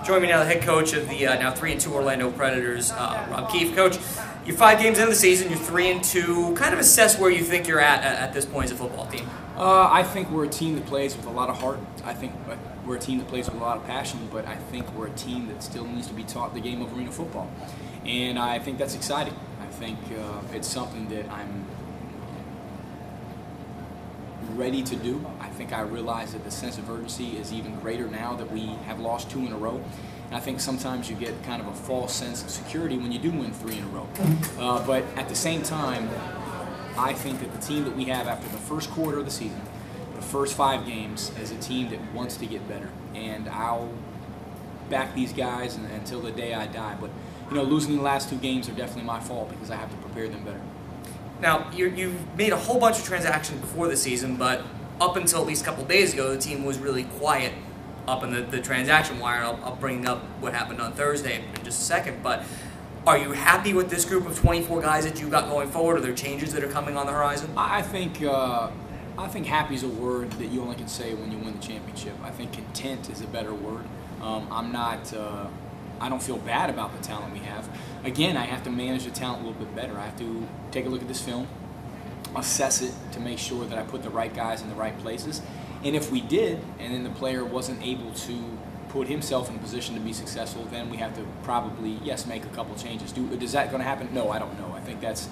Join me now, the head coach of the now 3-2 Orlando Predators, Rob Keefe. Coach, you're 5 games into the season, you're 3-2. Kind of assess where you think you're at this point as a football team. I think we're a team that plays with a lot of heart. I think we're a team that plays with a lot of passion, but I think we're a team that still needs to be taught the game of arena football. And I think that's exciting. I think it's something that I'm ready to do. I think I realize that the sense of urgency is even greater now that we have lost 2 in a row. And I think sometimes you get kind of a false sense of security when you do win 3 in a row. But at the same time, I think that the team that we have after the first quarter of the season, the first 5 games, is a team that wants to get better. And I'll back these guys until the day I die. But you know, losing the last 2 games are definitely my fault because I have to prepare them better. Now, you've made a whole bunch of transactions before the season, but up until at least a couple of days ago, the team was really quiet up in the transaction wire. I'll bring up what happened on Thursday in just a second. But are you happy with this group of 24 guys that you got going forward? Are there changes that are coming on the horizon? I think happy is a word that you only can say when you win the championship. I think content is a better word. I don't feel bad about the talent we have. Again, I have to manage the talent a little bit better. I have to take a look at this film, assess it to make sure that I put the right guys in the right places. And if we did, and then the player wasn't able to put himself in a position to be successful, then we have to probably, yes, make a couple changes. Is that going to happen? No, I don't know. I think that's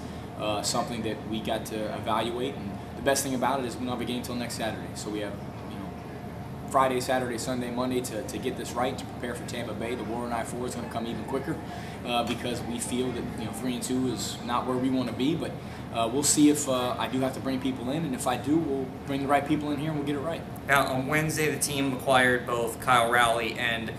something that we got to evaluate. And the best thing about it is we don't have a game until next Saturday. So we have Friday, Saturday, Sunday, Monday to get this right, to prepare for Tampa Bay. The war on I-4 is going to come even quicker because we feel that 3-2 is not where we want to be. But we'll see if I do have to bring people in, and if I do, we'll bring the right people in here and we'll get it right. Now, on Wednesday, the team acquired both Kyle Rowley and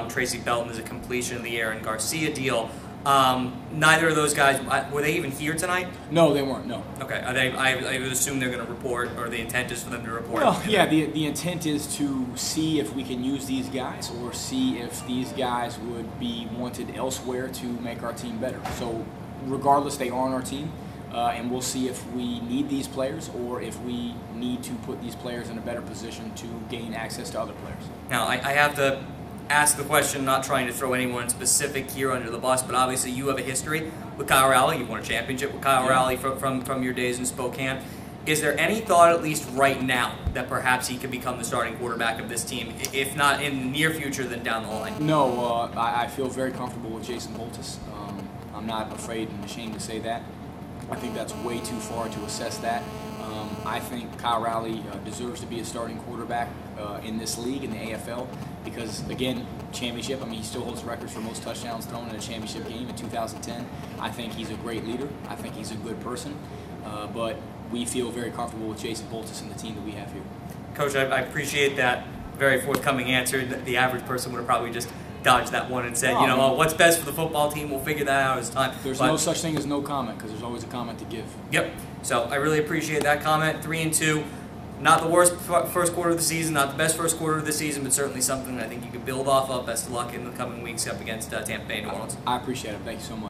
Tracy Belton as a completion of the Aaron Garcia deal. Neither of those guys, were they even here tonight? No, they weren't, no. Okay, I would assume they're going to report, or the intent is for them to report. Well, yeah, the intent is to see if we can use these guys or see if these guys would be wanted elsewhere to make our team better. So regardless, they are on our team, and we'll see if we need these players or if we need to put these players in a better position to gain access to other players. Now, I have to ask the question, not trying to throw anyone specific here under the bus, but obviously you have a history with Kyle Rowley. You won a championship with Kyle Rowley from your days in Spokane. Is there any thought, at least right now, that perhaps he could become the starting quarterback of this team, if not in the near future, then down the line? No, I feel very comfortable with Jason Boltis. I'm not afraid and ashamed to say that. I think that's way too far to assess that. I think Kyle Rowley deserves to be a starting quarterback in this league, in the AFL, because, again, championship, he still holds records for most touchdowns thrown in a championship game in 2010. I think he's a great leader. I think he's a good person. But we feel very comfortable with Jason Boltis and the team that we have here. Coach, I appreciate that very forthcoming answer. The average person would have probably just dodged that one and said, what's best for the football team, we'll figure that out as time. There's no such thing as no comment, because there's always a comment to give. Yep. So I really appreciate that comment. 3-2, not the worst first quarter of the season, not the best first quarter of the season, but certainly something I think you can build off of. Best of luck in the coming weeks up against Tampa Bay and New Orleans. I appreciate it. Thank you so much.